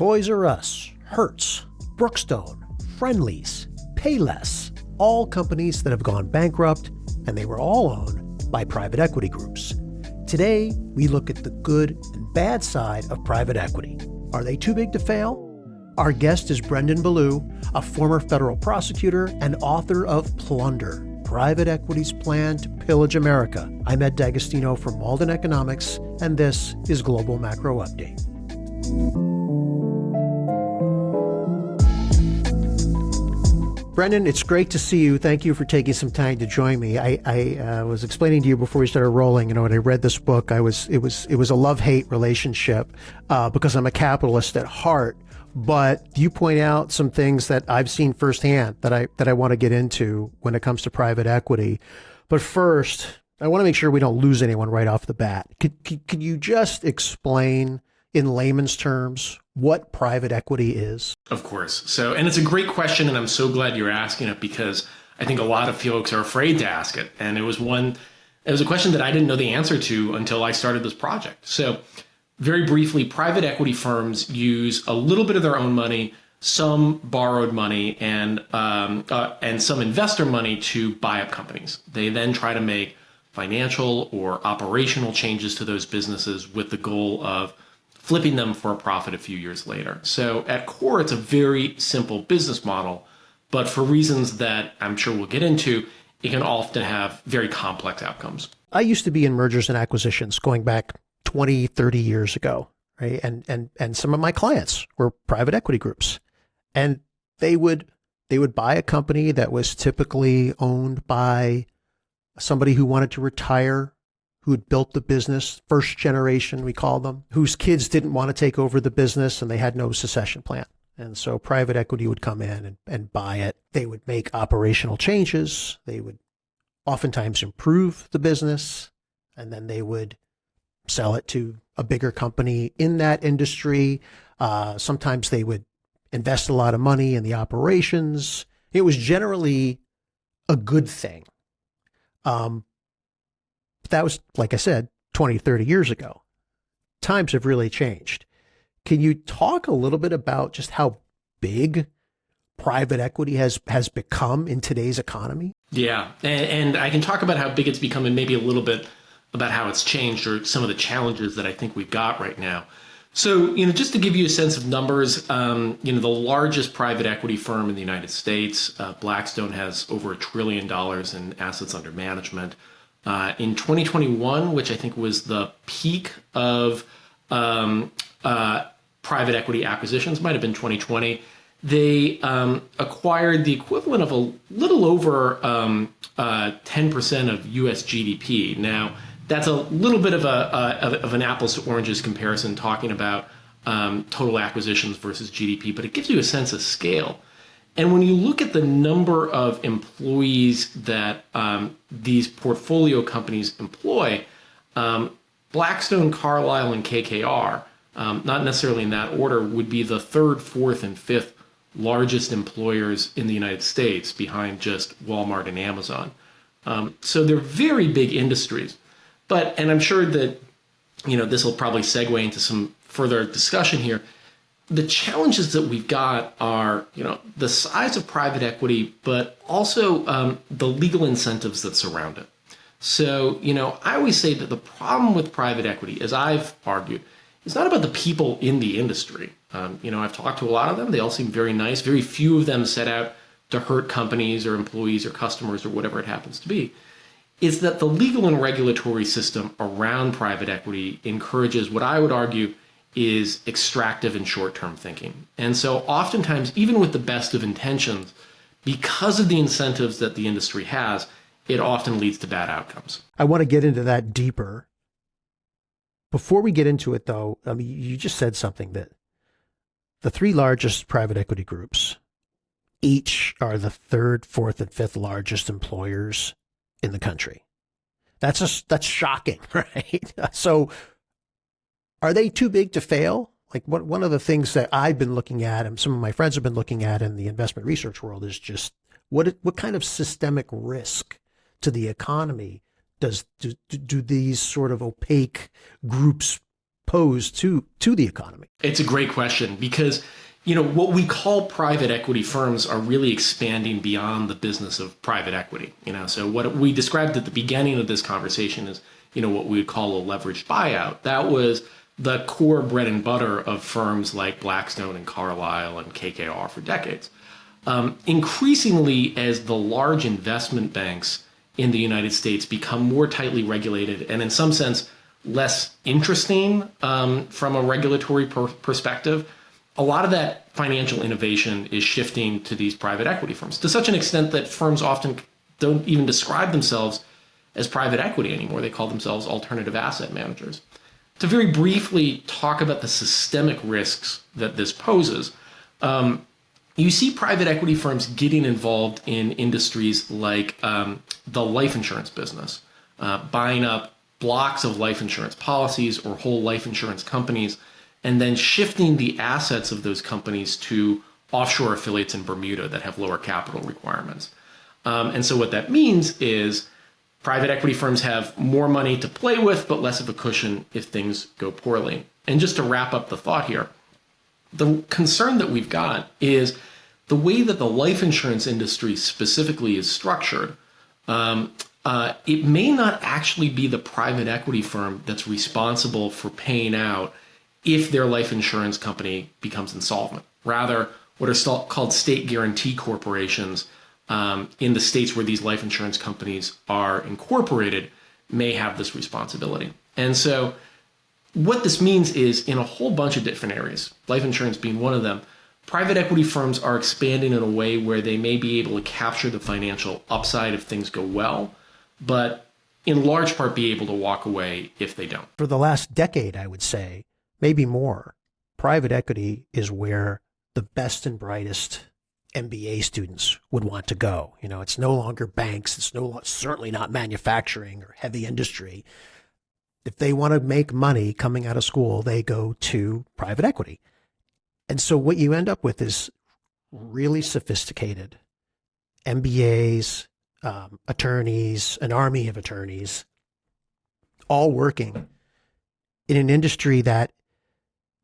Toys R Us, Hertz, Brookstone, Friendly's, Payless, all companies that have gone bankrupt, and they were all owned by private equity groups. Today, we look at the good and bad side of private equity. Are they too big to fail? Our guest is Brendan Ballou, a former federal prosecutor and author of Plunder, Private Equity's Plan to Pillage America. I'm Ed D'Agostino from Malden Economics, and this is Global Macro Update. Brendan, it's great to see you. Thank you for taking some time to join me. I was explaining to you before we started rolling, when I read this book, it was a love-hate relationship because I'm a capitalist at heart. But you point out some things that I've seen firsthand that I want to get into when it comes to private equity. But first, I want to make sure we don't lose anyone right off the bat. Could you just explain in layman's terms what private equity is? Of course. And it's a great question, and I'm so glad you're asking it because I think a lot of folks are afraid to ask it. And it was a question that I didn't know the answer to until I started this project. So very briefly, private equity firms use a little bit of their own money, some borrowed money, and some investor money to buy up companies. They then try to make financial or operational changes to those businesses with the goal of flipping them for a profit a few years later. So at core, it's a very simple business model, but for reasons that I'm sure we'll get into, it can often have very complex outcomes. I used to be in mergers and acquisitions going back 20, 30 years ago, right? And some of my clients were private equity groups, and they would buy a company that was typically owned by somebody who wanted to retire, who had built the business, first generation, we call them, whose kids didn't want to take over the business and they had no succession plan. And so private equity would come in and buy it. They would make operational changes. They would oftentimes improve the business, and then they would sell it to a bigger company in that industry. Sometimes they would invest a lot of money in the operations. It was generally a good thing. That was, like I said, 20, 30 years ago. Times have really changed. Can you talk a little bit about just how big private equity has become in today's economy? Yeah, and I can talk about how big it's become and maybe a little bit about how it's changed or some of the challenges that I think we've got right now. So, just to give you a sense of numbers, the largest private equity firm in the United States, Blackstone, has over $1 trillion in assets under management. In 2021, which I think was the peak of private equity acquisitions, might have been 2020, they acquired the equivalent of a little over 10% of U.S. GDP. Now, that's a little bit of an apples to oranges comparison, talking about total acquisitions versus GDP, but it gives you a sense of scale. And when you look at the number of employees that these portfolio companies employ, Blackstone, Carlyle, and KKR, not necessarily in that order, would be the third, fourth, and fifth largest employers in the United States, behind just Walmart and Amazon. So they're very big industries. And I'm sure that this will probably segue into some further discussion here. The challenges that we've got are, the size of private equity, but also the legal incentives that surround it. So, I always say that the problem with private equity, as I've argued, is not about the people in the industry. I've talked to a lot of them. They all seem very nice. Very few of them set out to hurt companies or employees or customers or whatever it happens to be. Is that the legal and regulatory system around private equity encourages what I would argue is extractive and short-term thinking. And so oftentimes, even with the best of intentions, because of the incentives that the industry has, it often leads to bad outcomes. I want to get into that deeper. Before we get into it, though, you just said something that the three largest private equity groups each are the third, fourth, and fifth largest employers in the country. That's shocking, right? So are they too big to fail? Like one of the things that I've been looking at and some of my friends have been looking at in the investment research world is just what kind of systemic risk to the economy do these sort of opaque groups pose to the economy? It's a great question because, what we call private equity firms are really expanding beyond the business of private equity. So what we described at the beginning of this conversation is, what we would call a leveraged buyout. That was the core bread and butter of firms like Blackstone and Carlyle and KKR for decades. Increasingly, as the large investment banks in the United States become more tightly regulated and in some sense less interesting from a regulatory perspective, a lot of that financial innovation is shifting to these private equity firms to such an extent that firms often don't even describe themselves as private equity anymore. They call themselves alternative asset managers. To very briefly talk about the systemic risks that this poses, you see private equity firms getting involved in industries like the life insurance business, buying up blocks of life insurance policies or whole life insurance companies, and then shifting the assets of those companies to offshore affiliates in Bermuda that have lower capital requirements. And so what that means is private equity firms have more money to play with, but less of a cushion if things go poorly. And just to wrap up the thought here, the concern that we've got is the way that the life insurance industry specifically is structured. It may not actually be the private equity firm that's responsible for paying out if their life insurance company becomes insolvent. Rather, what are called state guarantee corporations in the states where these life insurance companies are incorporated may have this responsibility. And so what this means is in a whole bunch of different areas, life insurance being one of them, private equity firms are expanding in a way where they may be able to capture the financial upside if things go well, but in large part be able to walk away if they don't. For the last decade, I would say, maybe more, private equity is where the best and brightest MBA students would want to go. It's no longer banks. It's certainly not manufacturing or heavy industry. If they want to make money coming out of school, they go to private equity. And so what you end up with is really sophisticated MBAs, attorneys, an army of attorneys, all working in an industry that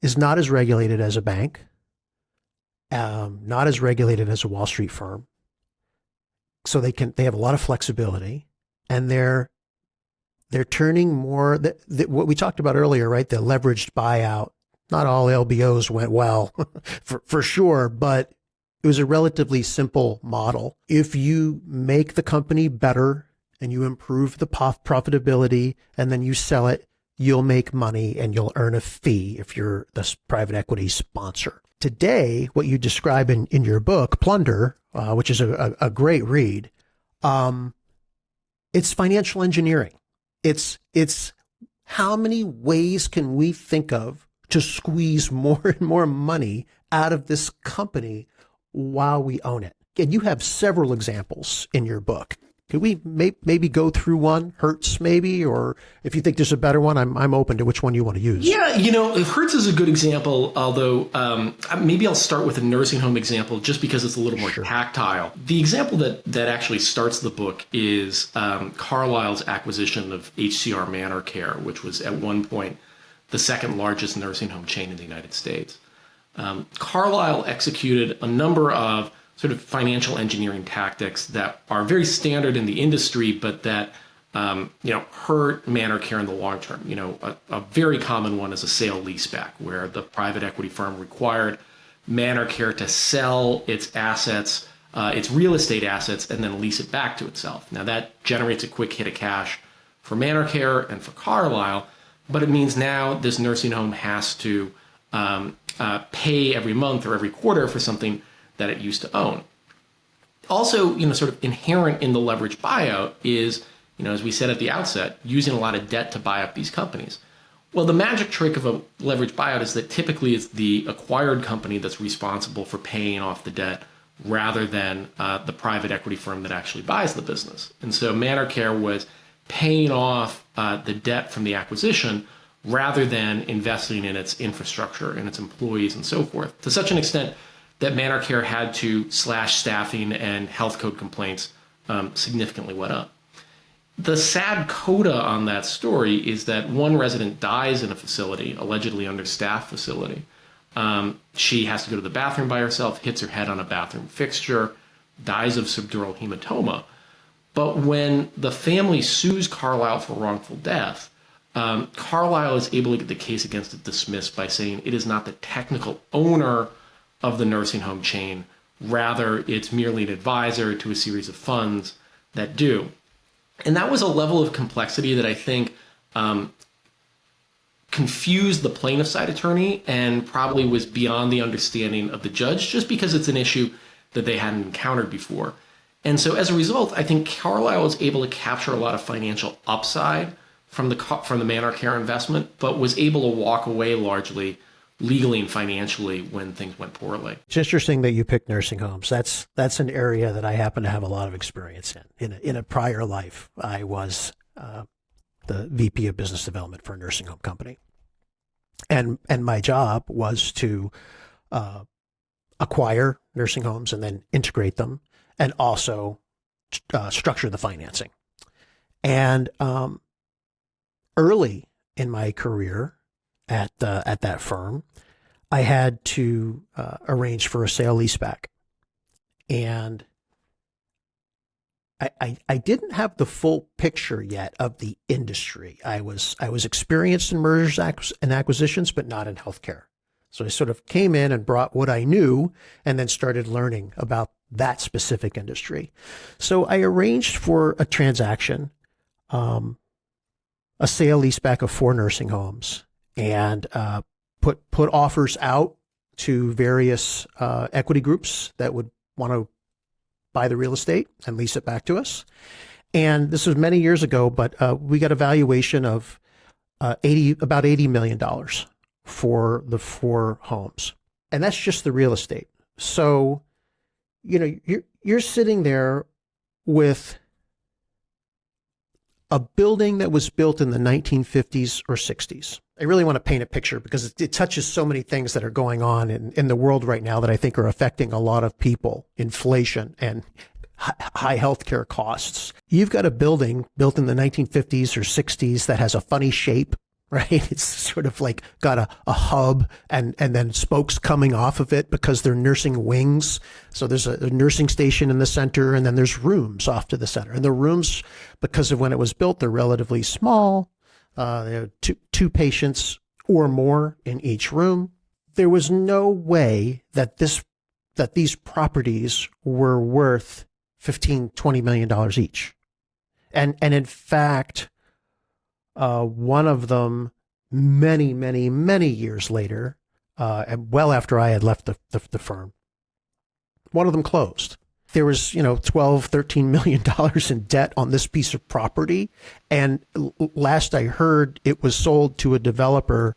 is not as regulated as a bank, not as regulated as a Wall Street firm. So they have a lot of flexibility, and they're turning more what we talked about earlier, right? The leveraged buyout. Not all LBOs went well for sure, but it was a relatively simple model. If you make the company better and you improve the profitability and then you sell it, you'll make money and you'll earn a fee if you're the private equity sponsor. Today, what you describe in your book, Plunder, which is a great read, it's financial engineering. It's how many ways can we think of to squeeze more and more money out of this company while we own it? And you have several examples in your book. Could we maybe go through one, Hertz maybe, or if you think there's a better one, I'm open to which one you want to use. Yeah, if Hertz is a good example, although maybe I'll start with a nursing home example just because it's a little more tactile. The example that actually starts the book is Carlyle's acquisition of HCR Manor Care, which was at one point the second largest nursing home chain in the United States. Carlyle executed a number of sort of financial engineering tactics that are very standard in the industry, but that hurt Manor Care in the long term. A very common one is a sale leaseback, where the private equity firm required Manor Care to sell its assets, its real estate assets, and then lease it back to itself. Now that generates a quick hit of cash for Manor Care and for Carlyle, but it means now this nursing home has to pay every month or every quarter for something that it used to own. Also, sort of inherent in the leverage buyout is, as we said at the outset, using a lot of debt to buy up these companies. Well, the magic trick of a leverage buyout is that typically it's the acquired company that's responsible for paying off the debt rather than the private equity firm that actually buys the business. And so Manor Care was paying off the debt from the acquisition rather than investing in its infrastructure and its employees and so forth, to such an extent that Manor Care had to slash staffing and health code complaints significantly went up. The sad coda on that story is that one resident dies in a facility, allegedly understaffed facility. She has to go to the bathroom by herself, hits her head on a bathroom fixture, dies of subdural hematoma. But when the family sues Carlyle for wrongful death, Carlyle is able to get the case against it dismissed by saying it is not the technical owner of the nursing home chain. Rather, it's merely an advisor to a series of funds that do. And that was a level of complexity that I think confused the plaintiff side attorney and probably was beyond the understanding of the judge, just because it's an issue that they hadn't encountered before. And so as a result, I think Carlyle was able to capture a lot of financial upside from the Manor Care investment, but was able to walk away largely legally and financially when things went poorly. It's interesting that you picked nursing homes. That's an area that I happen to have a lot of experience in. In a prior life, I was the VP of Business Development for a nursing home company, and my job was to acquire nursing homes and then integrate them, and also structure the financing. And early in my career at that firm, I had to arrange for a sale leaseback, and I didn't have the full picture yet of the industry. I was experienced in mergers and acquisitions, but not in healthcare. So I sort of came in and brought what I knew, and then started learning about that specific industry. So I arranged for a transaction, a sale leaseback of 4 nursing homes, and put offers out to various equity groups that would want to buy the real estate and lease it back to us. And this was many years ago, but we got a valuation of about $80 million for the 4 homes, and that's just the real estate. So, you're sitting there with a building that was built in the 1950s or 60s. I really want to paint a picture because it touches so many things that are going on in the world right now that I think are affecting a lot of people. Inflation and high healthcare costs. You've got a building built in the 1950s or 60s that has a funny shape, right? It's sort of like got a hub and then spokes coming off of it because they're nursing wings. So there's a nursing station in the center, and then there's rooms off to the center. And the rooms, because of when it was built, they're relatively small. There are two patients or more in each room. There was no way that these properties were worth $15-20 million each. And in fact, one of them, many years later, and well after I had left the firm, one of them closed. There was, $12-13 million in debt on this piece of property. And last I heard, it was sold to a developer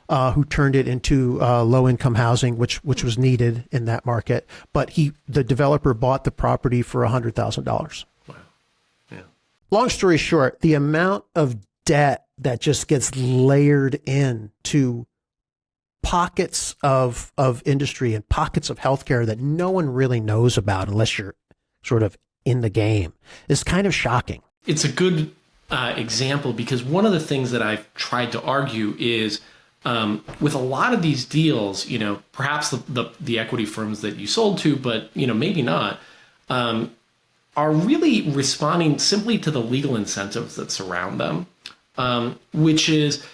who turned it into low-income housing, which was needed in that market. But the developer bought the property for $100,000. Wow. Yeah. Long story short, the amount of debt that just gets layered into pockets of industry and pockets of healthcare that no one really knows about unless you're sort of in the game is kind of shocking. It's a good example because one of the things that I've tried to argue is with a lot of these deals, perhaps the equity firms that you sold to, but maybe not, are really responding simply to the legal incentives that surround them, which is,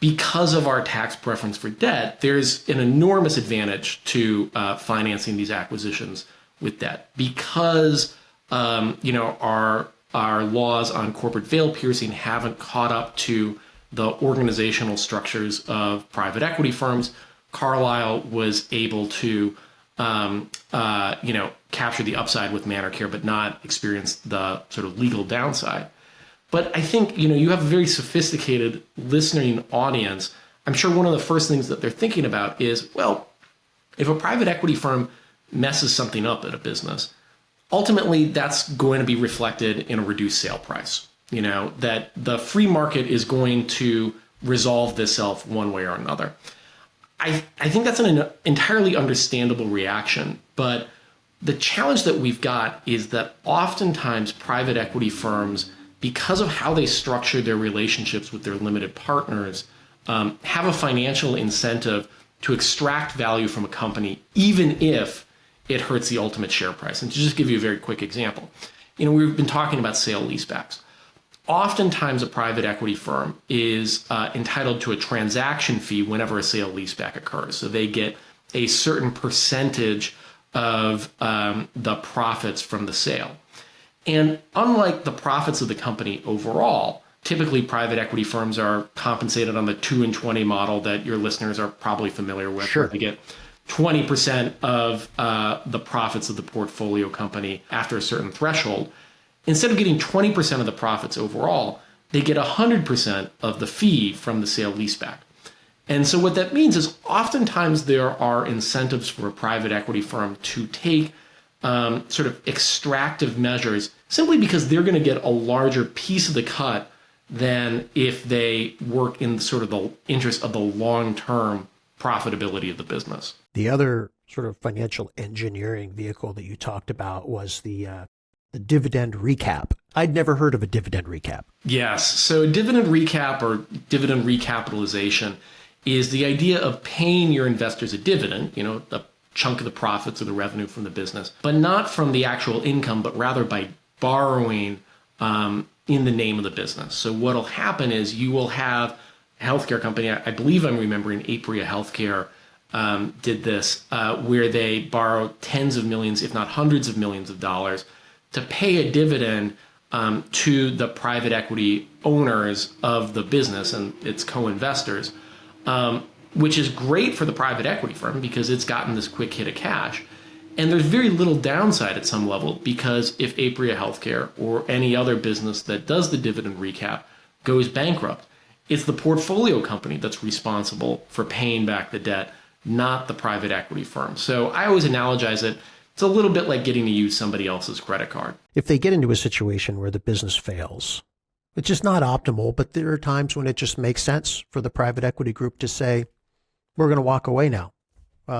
because of our tax preference for debt, there's an enormous advantage to financing these acquisitions with debt because, our laws on corporate veil piercing haven't caught up to the organizational structures of private equity firms. Carlyle was able to, capture the upside with Manor Care, but not experience the sort of legal downside. But I think, you have a very sophisticated listening audience. I'm sure one of the first things that they're thinking about is, well, if a private equity firm messes something up at a business, ultimately that's going to be reflected in a reduced sale price. That the free market is going to resolve this self one way or another. I think that's an entirely understandable reaction, but the challenge that we've got is that oftentimes private equity firms because of how they structure their relationships with their limited partners, have a financial incentive to extract value from a company, even if it hurts the ultimate share price. And to just give you a very quick example, we've been talking about sale leasebacks. Oftentimes, a private equity firm is entitled to a transaction fee whenever a sale leaseback occurs. So they get a certain percentage of the profits from the sale. And unlike the profits of the company overall, typically private equity firms are compensated on the 2 and 20 model that your listeners are probably familiar with. Sure. They get 20% of the profits of the portfolio company after a certain threshold. Instead of getting 20% of the profits overall, they get 100% of the fee from the sale leaseback. And so what that means is oftentimes there are incentives for a private equity firm to take sort of extractive measures simply because they're going to get a larger piece of the cut than if they work in sort of the interest of the long-term profitability of the business. The other sort of financial engineering vehicle that you talked about was the dividend recap. I'd never heard of a dividend recap. Yes. So a dividend recap or dividend recapitalization is the idea of paying your investors a dividend, a chunk of the profits or the revenue from the business, but not from the actual income, but rather by borrowing in the name of the business. So what'll happen is you will have a healthcare company, I believe I'm remembering Apria Healthcare did this, where they borrow tens of millions, if not hundreds of millions of dollars to pay a dividend to the private equity owners of the business and its co-investors, which is great for the private equity firm because it's gotten this quick hit of cash. And there's very little downside at some level because if Apria Healthcare or any other business that does the dividend recap goes bankrupt, it's the portfolio company that's responsible for paying back the debt, not the private equity firm. So I always analogize it. It's a little bit like getting to use somebody else's credit card. If they get into a situation where the business fails, it's just not optimal, but there are times when it just makes sense for the private equity group to say, we're going to walk away now.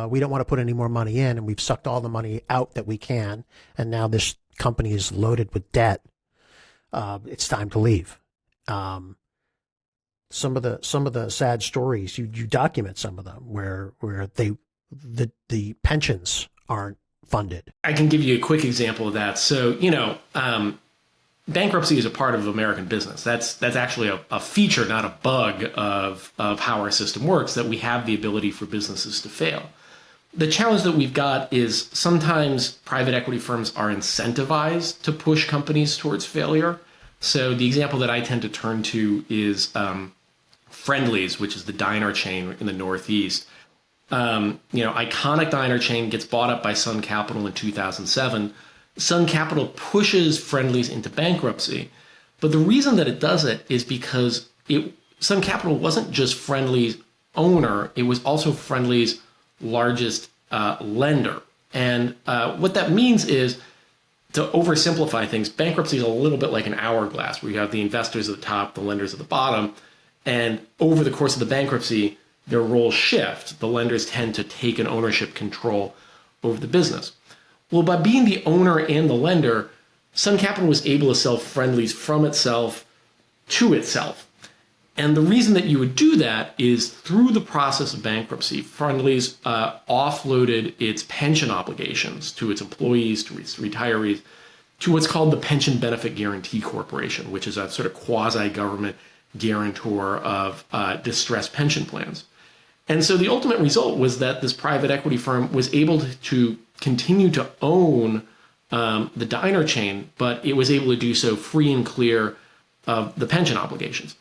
We don't want to put any more money in, and we've sucked all the money out that we can. And now this company is loaded with debt. It's time to leave. Some of the sad stories, you document some of them where the pensions aren't funded. I can give you a quick example of that. So, bankruptcy is a part of American business. That's actually a feature, not a bug of how our system works, that we have the ability for businesses to fail. The challenge that we've got is sometimes private equity firms are incentivized to push companies towards failure. So the example that I tend to turn to is Friendly's, which is the diner chain in the Northeast. Iconic diner chain gets bought up by Sun Capital in 2007. Sun Capital pushes Friendly's into bankruptcy. But the reason that it does it is because Sun Capital wasn't just Friendly's owner, it was also Friendly's largest lender. And what that means is, to oversimplify things, bankruptcy is a little bit like an hourglass where you have the investors at the top, the lenders at the bottom. And over the course of the bankruptcy, their roles shift. The lenders tend to take an ownership control over the business. Well, by being the owner and the lender, Sun Capital was able to sell Friendly's from itself to itself. And the reason that you would do that is through the process of bankruptcy, Friendly's offloaded its pension obligations to its employees, to its retirees, to what's called the Pension Benefit Guaranty Corporation, which is a sort of quasi-government guarantor of distressed pension plans. And so the ultimate result was that this private equity firm was able to continue to own the diner chain, but it was able to do so free and clear of the pension obligations.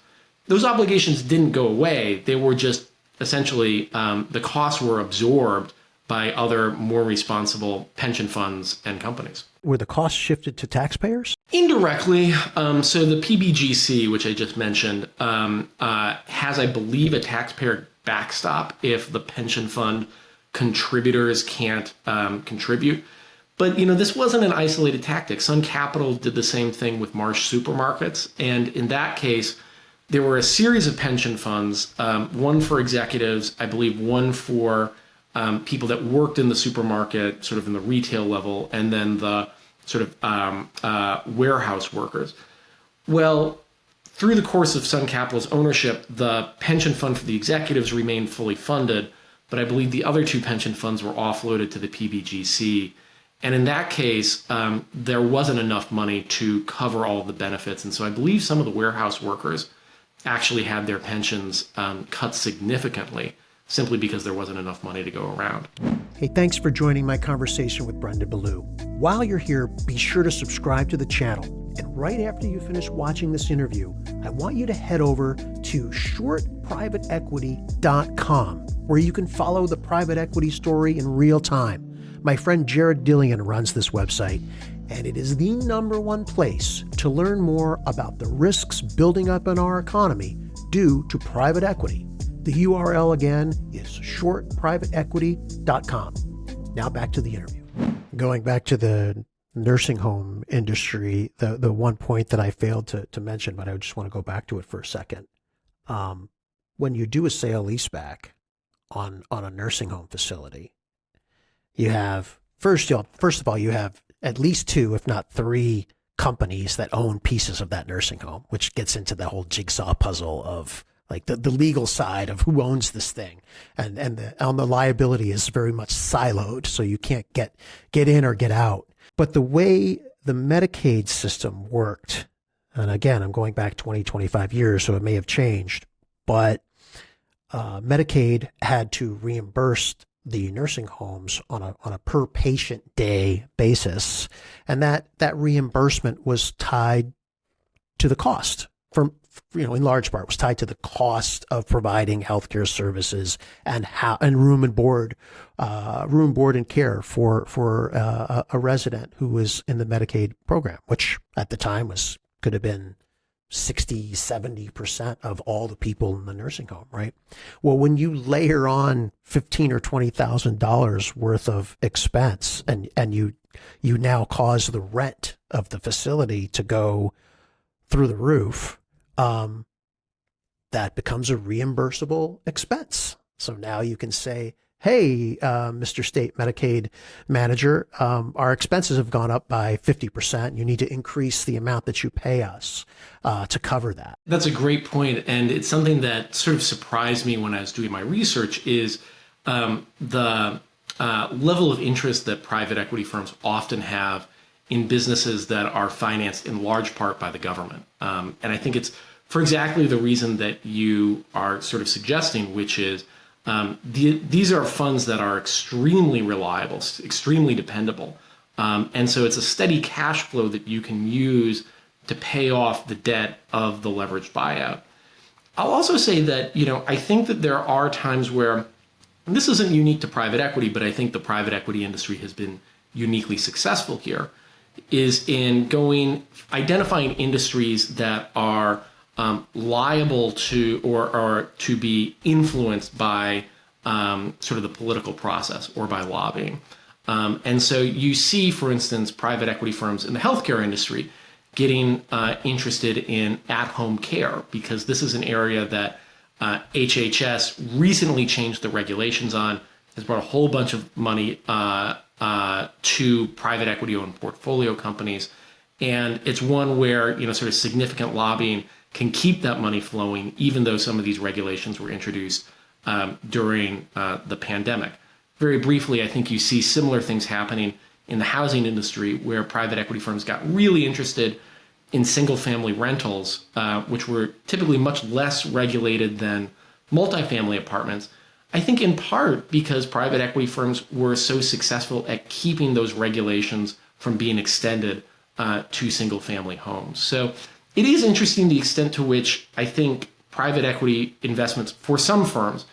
Those obligations didn't go away. They were just essentially the costs were absorbed by other more responsible pension funds and companies. Were the costs shifted to taxpayers? Indirectly. So the PBGC, which I just mentioned, has, I believe, a taxpayer backstop if the pension fund contributors can't contribute. But, this wasn't an isolated tactic. Sun Capital did the same thing with Marsh Supermarkets. And in that case, there were a series of pension funds, one for executives, I believe one for people that worked in the supermarket, sort of in the retail level, and then the sort of warehouse workers. Well, through the course of Sun Capital's ownership, the pension fund for the executives remained fully funded, but I believe the other two pension funds were offloaded to the PBGC. And in that case, there wasn't enough money to cover all of the benefits. And so I believe some of the warehouse workers actually had their pensions cut significantly simply because there wasn't enough money to go around. Hey, thanks for joining my conversation with Brendan Ballou. While you're here, be sure to subscribe to the channel. And right after you finish watching this interview, I want you to head over to shortprivateequity.com, where you can follow the private equity story in real time. My friend Jared Dillian runs this website, and it is the #1 place to learn more about the risks building up in our economy due to private equity. The URL again is shortprivateequity.com. Now back to the interview. Going back to the nursing home industry, the one point that I failed to mention, but I just want to go back to it for a second. When you do a sale leaseback on a nursing home facility, you have first of all, you have at least 2, if not 3 companies that own pieces of that nursing home, which gets into the whole jigsaw puzzle of like the legal side of who owns this thing. And the liability is very much siloed, so you can't get in or get out. But the way the Medicaid system worked, and again, I'm going back 20, 25 years, so it may have changed, but Medicaid had to reimburse the nursing homes on a per patient day basis. And that reimbursement was tied to the cost in large part was tied to the cost of providing healthcare services and room and board and care for a resident who was in the Medicaid program, which at the time could have been 60-70% of all the people in the nursing home, right? Well, when you layer on $15,000 or $20,000 worth of expense, and you now cause the rent of the facility to go through the roof, that becomes a reimbursable expense. So now you can say, hey, Mr. State Medicaid manager, our expenses have gone up by 50%. You need to increase the amount that you pay us to cover that. That's a great point. And it's something that sort of surprised me when I was doing my research is the level of interest that private equity firms often have in businesses that are financed in large part by the government. And I think it's for exactly the reason that you are sort of suggesting, which is these are funds that are extremely reliable, extremely dependable. And so it's a steady cash flow that you can use to pay off the debt of the leveraged buyout. I'll also say that, I think that there are times where, and this isn't unique to private equity, but I think the private equity industry has been uniquely successful here, is in identifying industries that are liable to or to be influenced by sort of the political process or by lobbying. And so you see, for instance, private equity firms in the healthcare industry getting interested in at-home care, because this is an area that HHS recently changed the regulations on, has brought a whole bunch of money to private equity-owned portfolio companies. And it's one where, sort of significant lobbying can keep that money flowing, even though some of these regulations were introduced during the pandemic. Very briefly, I think you see similar things happening in the housing industry, where private equity firms got really interested in single-family rentals, which were typically much less regulated than multifamily apartments. I think in part because private equity firms were so successful at keeping those regulations from being extended to single-family homes. So it is interesting the extent to which I think private equity investments, for some firms,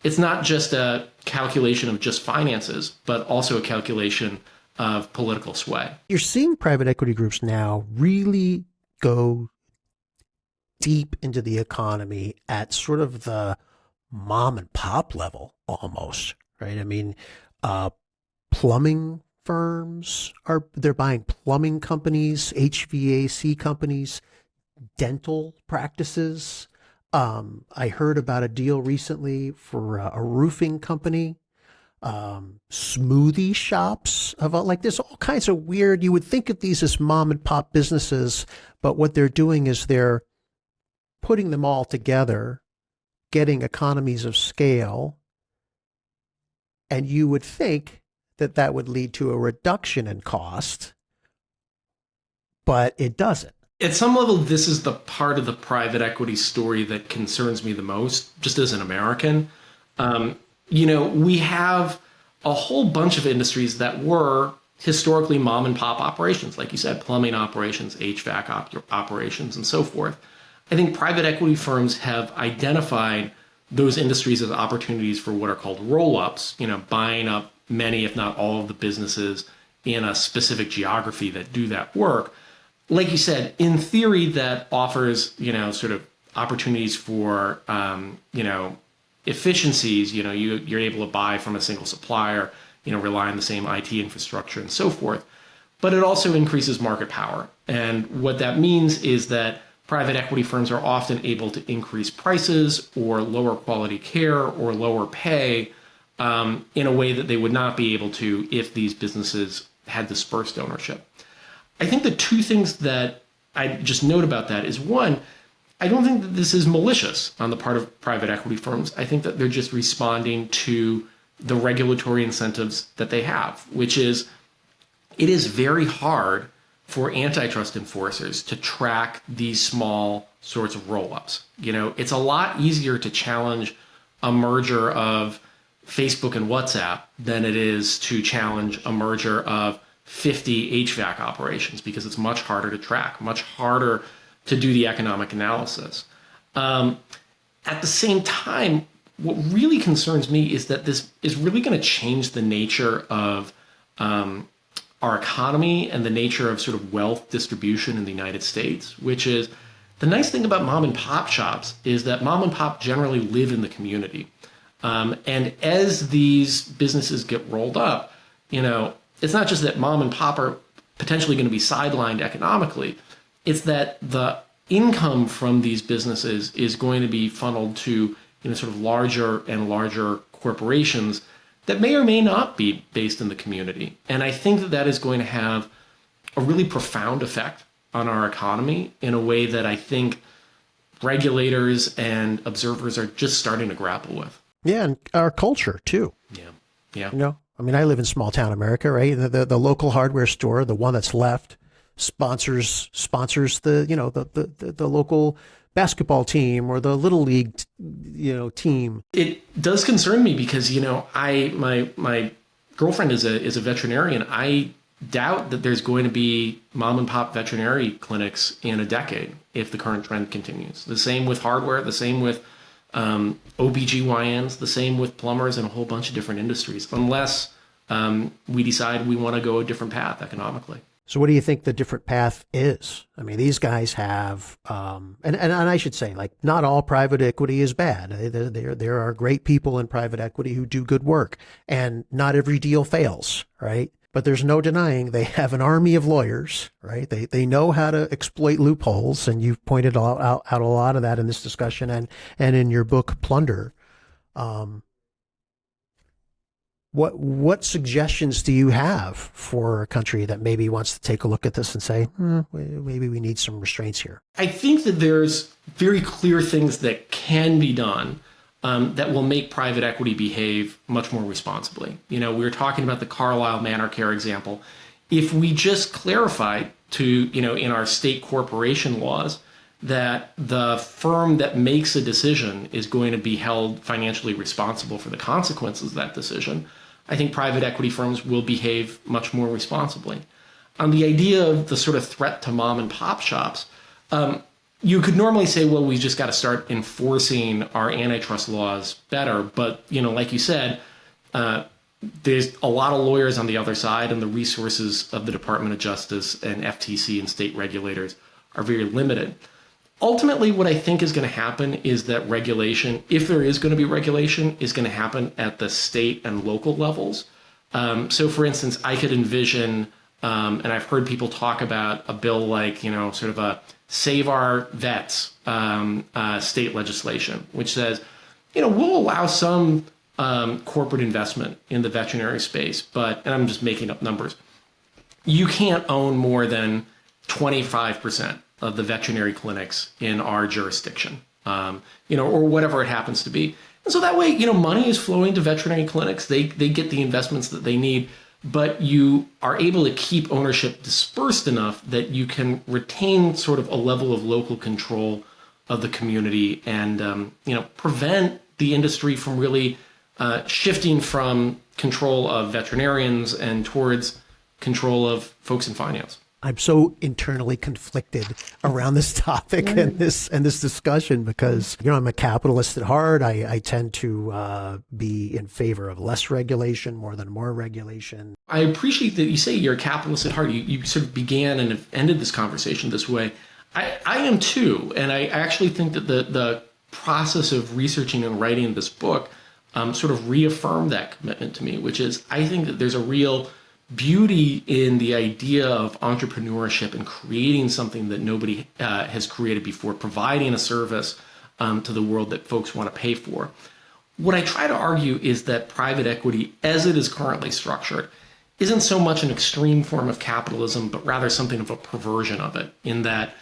it's not just a calculation of just finances, but also a calculation of political sway. You're seeing private equity groups now really go deep into the economy at sort of the mom and pop level almost, right? I mean, plumbing firms they're buying plumbing companies, HVAC companies, dental practices. I heard about a deal recently for a roofing company. smoothie shops of like there's all kinds of weird. You would think of these as mom and pop businesses, but what they're doing is they're putting them all together, getting economies of scale, and you would think that that would lead to a reduction in cost, but it doesn't. At some level, this is the part of the private equity story that concerns me the most, just as an American. We have a whole bunch of industries that were historically mom and pop operations, like you said, plumbing operations, HVAC operations, and so forth. I think private equity firms have identified those industries as opportunities for what are called roll-ups, buying up many, if not all, of the businesses in a specific geography that do that work. Like you said, in theory, that offers, sort of opportunities for, efficiencies. You're able to buy from a single supplier, rely on the same IT infrastructure and so forth. But it also increases market power. And what that means is that private equity firms are often able to increase prices or lower quality care or lower pay in a way that they would not be able to if these businesses had dispersed ownership. I think the two things that I just note about that is, one, I don't think that this is malicious on the part of private equity firms. I think that they're just responding to the regulatory incentives that they have, which is it is very hard for antitrust enforcers to track these small sorts of roll-ups. It's a lot easier to challenge a merger of Facebook and WhatsApp than it is to challenge a merger of 50 HVAC operations, because it's much harder to track, much harder to do the economic analysis. At the same time, what really concerns me is that this is really going to change the nature of our economy and the nature of sort of wealth distribution in the United States, which is the nice thing about mom and pop shops is that mom and pop generally live in the community. And as these businesses get rolled up, it's not just that mom and pop are potentially going to be sidelined economically. It's that the income from these businesses is going to be funneled to, sort of larger and larger corporations that may or may not be based in the community. And I think that that is going to have a really profound effect on our economy in a way that I think regulators and observers are just starting to grapple with. Yeah, and our culture too. Yeah. I live in small town America, right? The local hardware store, the one that's left, sponsors the local basketball team or the little league team. It does concern me because my girlfriend is a veterinarian. I doubt that there's going to be mom and pop veterinary clinics in a decade if the current trend continues. The same with hardware, the same with OBGYNs, the same with plumbers and a whole bunch of different industries, unless we decide we want to go a different path economically. So what do you think the different path is? I mean, these guys have, and I should say, like, not all private equity is bad. There are great people in private equity who do good work, and not every deal fails, right? But there's no denying they have an army of lawyers, right? They know how to exploit loopholes, and you've pointed out a lot of that in this discussion and in your book, Plunder. What suggestions do you have for a country that maybe wants to take a look at this and say, maybe we need some restraints here? I think that there's very clear things that can be done that will make private equity behave much more responsibly. We were talking about the Carlisle Manor Care example. If we just clarified in our state corporation laws that the firm that makes a decision is going to be held financially responsible for the consequences of that decision, I think private equity firms will behave much more responsibly. On the idea of the sort of threat to mom and pop shops, you could normally say, well, we just got to start enforcing our antitrust laws better. But, like you said, there's a lot of lawyers on the other side, and the resources of the Department of Justice and FTC and state regulators are very limited. Ultimately, what I think is going to happen is that regulation, if there is going to be regulation, is going to happen at the state and local levels. So, for instance, I could envision, and I've heard people talk about a bill like, sort of a Save Our Vets state legislation, which says, we'll allow some corporate investment in the veterinary space, and I'm just making up numbers, you can't own more than 25% of the veterinary clinics in our jurisdiction, or whatever it happens to be. And so that way, money is flowing to veterinary clinics. They get the investments that they need, but you are able to keep ownership dispersed enough that you can retain sort of a level of local control of the community and, prevent the industry from really shifting from control of veterinarians and towards control of folks in finance. I'm so internally conflicted around this topic and this discussion because, I'm a capitalist at heart. I tend to be in favor of less regulation more than more regulation. I appreciate that you say you're a capitalist at heart. You sort of began and have ended this conversation this way. I am too. And I actually think that the process of researching and writing this book sort of reaffirmed that commitment to me, which is I think that there's a real beauty in the idea of entrepreneurship and creating something that nobody has created before, providing a service to the world that folks want to pay for. What I try to argue is that private equity, as it is currently structured, isn't so much an extreme form of capitalism, but rather something of a perversion of it, in that,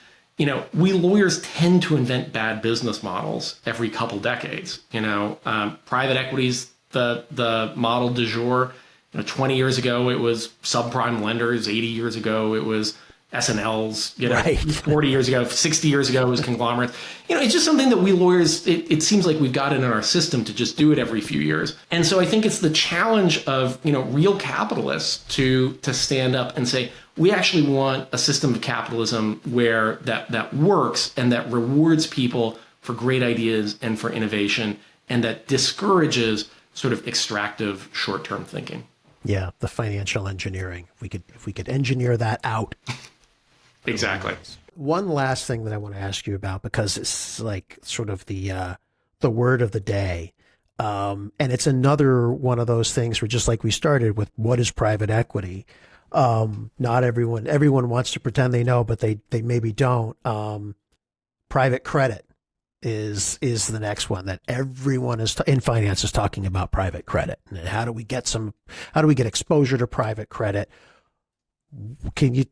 we lawyers tend to invent bad business models every couple decades. Private equity's the model du jour. 20 years ago, it was subprime lenders. 80 years ago, it was S&Ls. Right. 40 years ago, 60 years ago, it was conglomerates. It's just something that we lawyers, it seems like we've got it in our system to just do it every few years. And so I think it's the challenge of, real capitalists to stand up and say, we actually want a system of capitalism where that works and that rewards people for great ideas and for innovation and that discourages sort of extractive short-term thinking. Yeah, the financial engineering. If we could engineer that out. Exactly. One last thing that I want to ask you about, because it's like sort of the word of the day. And it's another one of those things where, just like we started with, what is private equity? Not everyone wants to pretend they know, but they maybe don't. Private credit is the next one that everyone in finance is talking about. Private credit, and how do we get exposure to private credit? Can you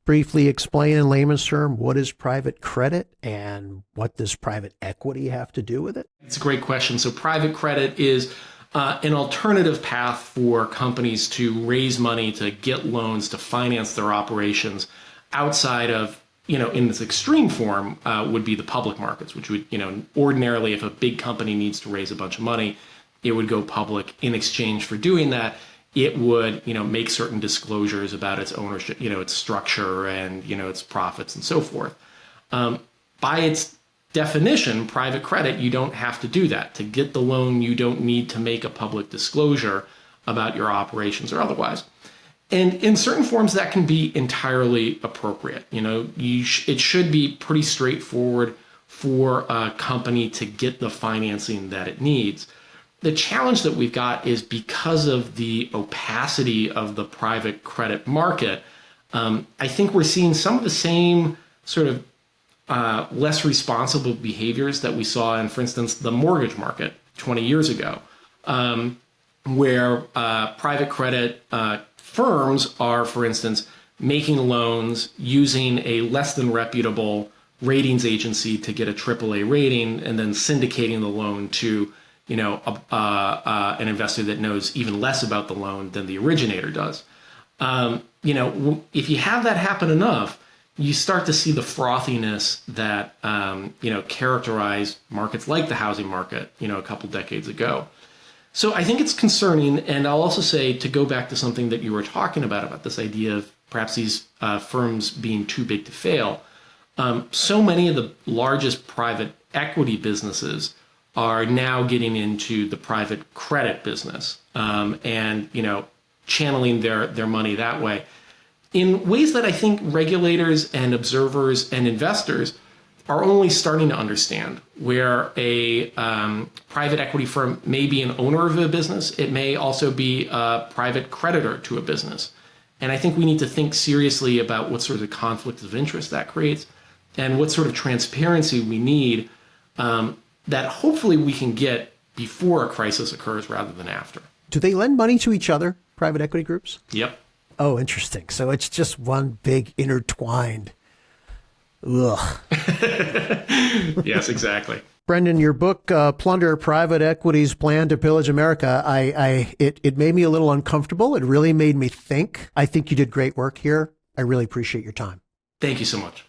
briefly explain in layman's term what is private credit and what does private equity have to do with it? It's a great question. So private credit is an alternative path for companies to raise money, to get loans, to finance their operations outside of, in this extreme form, would be the public markets, which would, ordinarily, if a big company needs to raise a bunch of money, it would go public. In exchange for doing that, it would, make certain disclosures about its ownership, its structure and, its profits and so forth. By its definition, private credit, you don't have to do that. To get the loan, you don't need to make a public disclosure about your operations or otherwise. And in certain forms, that can be entirely appropriate. It should be pretty straightforward for a company to get the financing that it needs. The challenge that we've got is because of the opacity of the private credit market, I think we're seeing some of the same sort of less responsible behaviors that we saw in, for instance, the mortgage market 20 years ago, where private credit firms are, for instance, making loans using a less than reputable ratings agency to get a AAA rating and then syndicating the loan to, an investor that knows even less about the loan than the originator does. If you have that happen enough, you start to see the frothiness that, characterized markets like the housing market, a couple decades ago. So I think it's concerning. And I'll also say, to go back to something that you were talking about this idea of perhaps these firms being too big to fail. So many of the largest private equity businesses are now getting into the private credit business and, channeling their money that way in ways that I think regulators and observers and investors are only starting to understand, where a private equity firm may be an owner of a business. It may also be a private creditor to a business. And I think we need to think seriously about what sort of conflict of interest that creates and what sort of transparency we need that hopefully we can get before a crisis occurs rather than after. Do they lend money to each other, private equity groups? Yep. Oh, interesting. So it's just one big intertwined. Ugh. Yes, exactly. Brendan, your book, Plunder: Private Equity's Plan to Pillage America, it made me a little uncomfortable. It really made me think. I think you did great work here. I really appreciate your time. Thank you so much.